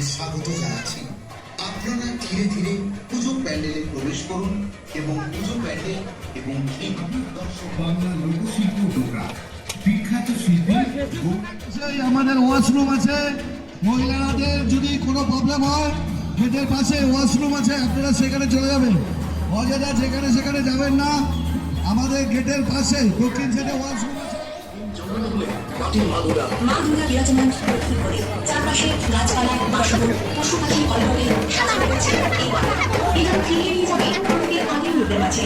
আপনাদের স্বাগত জানাচ্ছি। আপনারা ধীরে ধীরে পুজো প্যান্ডেলে প্রবেশ করুন এবং পুজো প্যান্ডেল এবং বাংলা লোকশিল্প ডোকরা বিখ্যাত শিল্পী আমাদের ওয়াশরুম আছে। মহিলাদের যদি কোনো প্রবলেম হয় গেটের পাশে ওয়াশরুম আছে, আপনারা সেখানে চলে যাবেন। অযথা যেখানে সেখানে যাবেন না। আমাদের গেটের পাশে দক্ষিণ সাইডে ওয়াশরুম আছে। মাধুরা বিরাজমান প্রকৃতি করে চারপাশে গাছপালা বাসবন পশু পাখি কলরবে সাজা রয়েছে এই বনে। এটা ফিরিয়ে নিয়ে যাবে এর আগের রূপের মাঝে।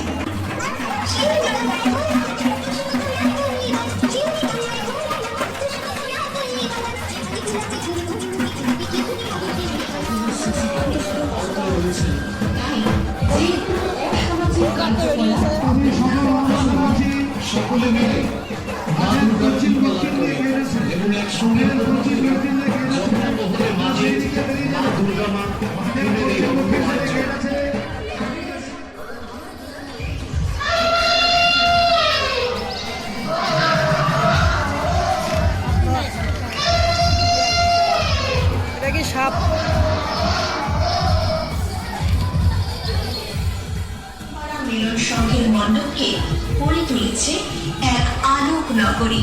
সকলে মিলে মা দুর্গার চিন্তা করে এবং একসঙ্গে জনমহলের মাঝে মা দুর্গা মা এটা কি সাপ? মিলন সঙ্গের মণ্ডপকে গড়ে তুলেছে এক আলোক নগরী।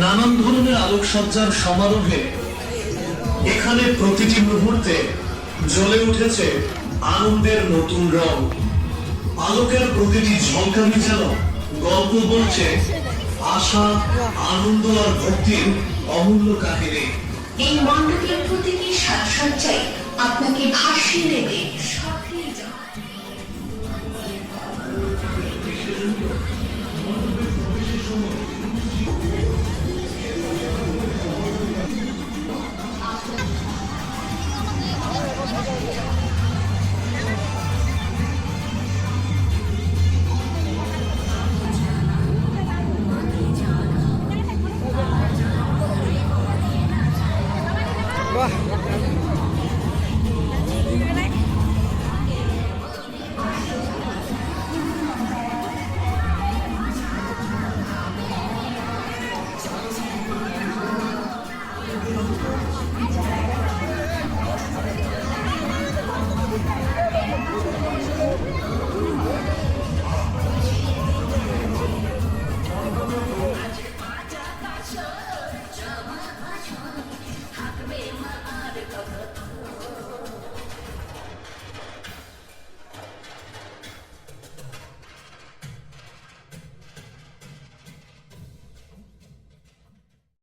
নানান ধরনের আলোকসজ্জার সমারোহে এখানে প্রতিটি মুহূর্তে জ্বলে উঠেছে আনন্দের নতুন রং। আলোকের প্রতিটি ঝলকানি যেন গল্প বলছে আশা, আনন্দ আর ভক্তির অমূল্য কাহিনী। এই মণ্ডপের প্রতিটি সাজসজ্জায় আপনাকে ভাসিয়ে দেবে